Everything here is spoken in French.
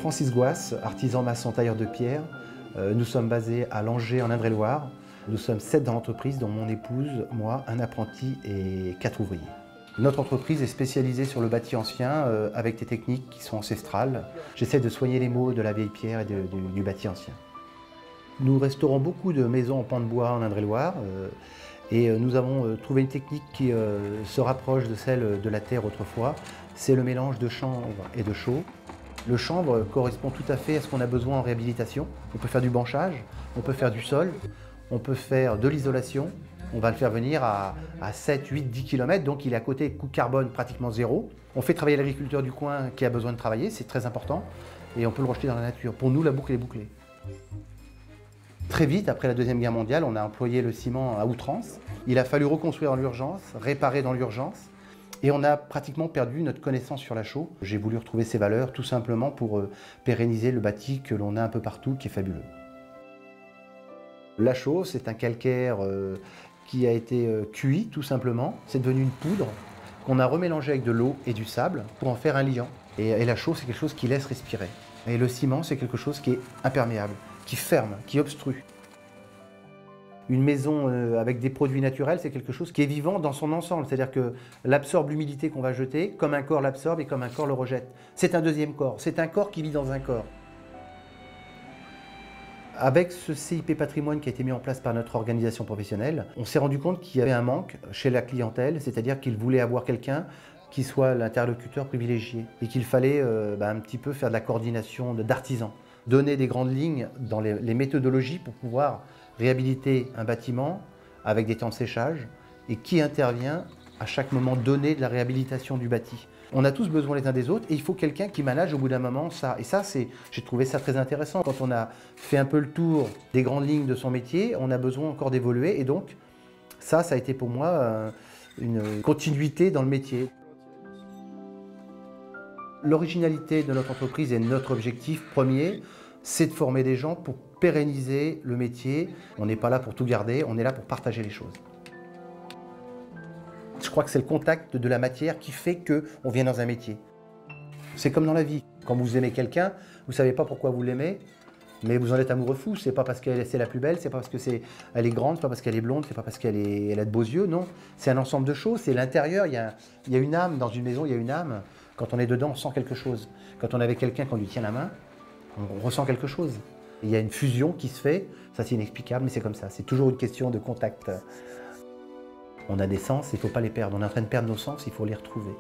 Francis Gouas, artisan maçon tailleur de pierre. Nous sommes basés à Langeais en Indre-et-Loire. Nous sommes 7 dans l'entreprise, dont mon épouse, moi, un apprenti et 4 ouvriers. Notre entreprise est spécialisée sur le bâti ancien avec des techniques qui sont ancestrales. J'essaie de soigner les maux de la vieille pierre et du bâti ancien. Nous restaurons beaucoup de maisons en pan de bois en Indre-et-Loire et nous avons trouvé une technique qui se rapproche de celle de la terre autrefois. C'est le mélange de chanvre et de chaux. Le chanvre correspond tout à fait à ce qu'on a besoin en réhabilitation. On peut faire du banchage, on peut faire du sol, on peut faire de l'isolation. On va le faire venir à 7, 8, 10 km, donc il est à côté, coût carbone pratiquement zéro. On fait travailler l'agriculteur du coin qui a besoin de travailler, c'est très important, et on peut le rejeter dans la nature. Pour nous, la boucle est bouclée. Très vite, après la Deuxième Guerre mondiale, on a employé le ciment à outrance. Il a fallu reconstruire dans l'urgence, réparer dans l'urgence, et on a pratiquement perdu notre connaissance sur la chaux. J'ai voulu retrouver ces valeurs tout simplement pour pérenniser le bâti que l'on a un peu partout, qui est fabuleux. La chaux, c'est un calcaire qui a été cuit tout simplement. C'est devenu une poudre qu'on a remélangée avec de l'eau et du sable pour en faire un liant. Et la chaux, c'est quelque chose qui laisse respirer. Et le ciment, c'est quelque chose qui est imperméable, qui ferme, qui obstrue. Une maison avec des produits naturels, c'est quelque chose qui est vivant dans son ensemble. C'est-à-dire qu'elle absorbe l'humidité qu'on va jeter, comme un corps l'absorbe et comme un corps le rejette. C'est un deuxième corps, c'est un corps qui vit dans un corps. Avec ce CIP Patrimoine qui a été mis en place par notre organisation professionnelle, on s'est rendu compte qu'il y avait un manque chez la clientèle, c'est-à-dire qu'ils voulaient avoir quelqu'un qui soit l'interlocuteur privilégié et qu'il fallait un petit peu faire de la coordination d'artisans, donner des grandes lignes dans les méthodologies pour pouvoir réhabiliter un bâtiment avec des temps de séchage et qui intervient à chaque moment donné de la réhabilitation du bâti. On a tous besoin les uns des autres et il faut quelqu'un qui manage au bout d'un moment ça. Et ça, j'ai trouvé ça très intéressant. Quand on a fait un peu le tour des grandes lignes de son métier, on a besoin encore d'évoluer et donc ça a été pour moi une continuité dans le métier. L'originalité de notre entreprise et notre objectif premier, c'est de former des gens pour pérenniser le métier. On n'est pas là pour tout garder, on est là pour partager les choses. Je crois que c'est le contact de la matière qui fait qu'on vient dans un métier. C'est comme dans la vie. Quand vous aimez quelqu'un, vous ne savez pas pourquoi vous l'aimez, mais vous en êtes amoureux fou. C'est pas parce qu'elle c'est la plus belle, c'est pas parce qu'elle est grande, c'est pas parce qu'elle est blonde, c'est pas parce qu'elle a de beaux yeux, non. C'est un ensemble de choses, c'est l'intérieur. Il y a une âme dans une maison, il y a une âme. Quand on est dedans, on sent quelque chose. Quand on est avec quelqu'un, qu'on lui tient la main, on ressent quelque chose. Il y a une fusion qui se fait, ça c'est inexplicable, mais c'est comme ça. C'est toujours une question de contact. On a des sens, il ne faut pas les perdre. On est en train de perdre nos sens, il faut les retrouver.